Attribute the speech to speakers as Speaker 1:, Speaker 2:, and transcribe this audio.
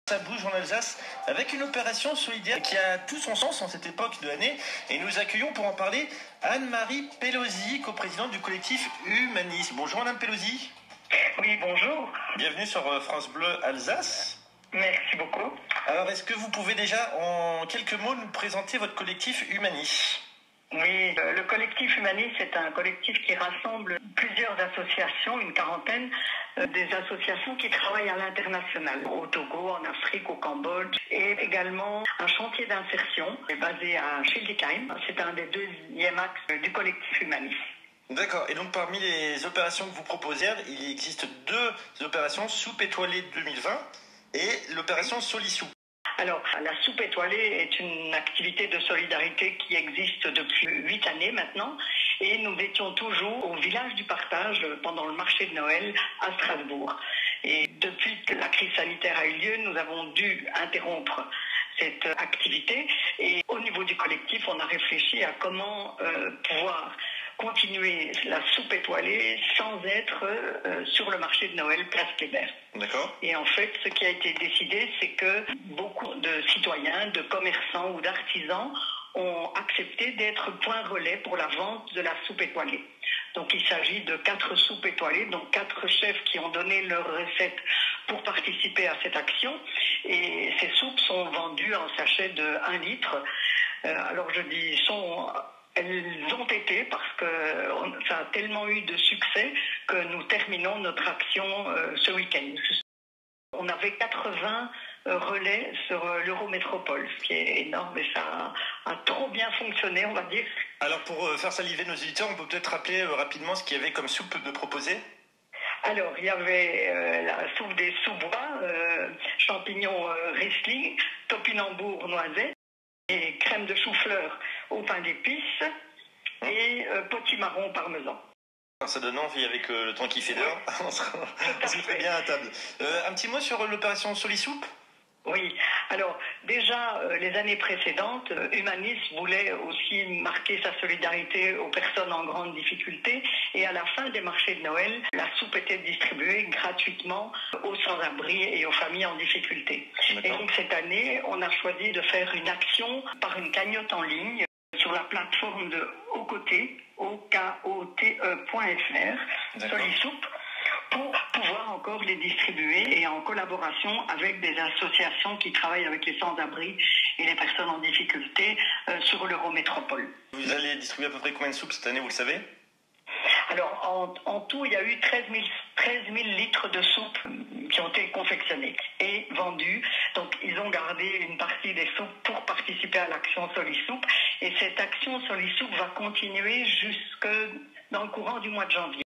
Speaker 1: Ça bouge en Alsace avec une opération solidaire qui a tout son sens en cette époque de l'année et nous accueillons pour en parler Anne-Marie Pelosi, coprésidente du collectif Humanis. Bonjour Madame Pelosi.
Speaker 2: Oui, bonjour.
Speaker 1: Bienvenue sur France Bleu Alsace.
Speaker 2: Merci beaucoup.
Speaker 1: Alors est-ce que vous pouvez déjà en quelques mots nous présenter votre collectif Humanis ?
Speaker 2: Oui, le collectif Humanis est un collectif qui rassemble plusieurs associations, une quarantaine, des associations qui travaillent à l'international, au Togo, en Afrique, au Cambodge, et également un chantier d'insertion basé à Schildikheim. C'est un des deuxièmes axes du collectif Humanis.
Speaker 1: D'accord, et donc parmi les opérations que vous proposez, il existe deux opérations, Soupe étoilée 2020 et l'opération Solisoupe.
Speaker 2: Alors, la soupe étoilée est une activité de solidarité qui existe depuis 8 années maintenant et nous étions toujours au village du partage pendant le marché de Noël à Strasbourg. Et depuis que la crise sanitaire a eu lieu, nous avons dû interrompre cette activité et au niveau du collectif, on a réfléchi à comment pouvoir continuer la soupe étoilée sans être sur le marché de Noël Place Kléber.
Speaker 1: D'accord.
Speaker 2: Et en fait, ce qui a été décidé, c'est que beaucoup de citoyens, de commerçants ou d'artisans ont accepté d'être point relais pour la vente de la soupe étoilée. Donc il s'agit de 4 soupes étoilées, donc 4 chefs qui ont donné leur recette pour participer à cette action. Et ces soupes sont vendues en sachets de 1 litre. Alors je dis elles ont été parce que ça a tellement eu de succès que nous terminons notre action ce week-end. On avait 80 relais sur l'Eurométropole, ce qui est énorme et ça a trop bien fonctionné, on va dire.
Speaker 1: Alors pour faire saliver nos éditeurs, on peut peut-être rappeler rapidement ce qu'il y avait comme soupe de proposer ?
Speaker 2: Alors, il y avait la soupe des sous-bois, champignons Riesling, topinambour noisette, et crème de chou-fleur au pain d'épices et potimarron parmesan.
Speaker 1: Ça donne envie avec le temps qui fait dehors. On se mettrait bien à table. Un petit mot sur l'opération Solisoupe ?
Speaker 2: Oui, alors déjà les années précédentes, Humanis voulait aussi marquer sa solidarité aux personnes en grande difficulté et à la fin des marchés de Noël, la soupe était distribuée gratuitement aux sans-abri et aux familles en difficulté. Et donc cette année, on a choisi de faire une action par une cagnotte en ligne sur la plateforme de Okote, okote.fr, Solisoupe, pour pouvoir encore les distribuer et en collaboration avec des associations qui travaillent avec les sans-abri et les personnes en difficulté sur l'Eurométropole.
Speaker 1: Vous allez distribuer à peu près combien de soupes cette année, vous le savez ?
Speaker 2: Alors, en tout, il y a eu 13 000 litres de soupe qui ont été confectionnés et vendus. Donc, ils ont gardé une partie des soupes pour participer à l'action Solisoupe. Et cette action Solisoupe va continuer jusque dans le courant du mois de janvier.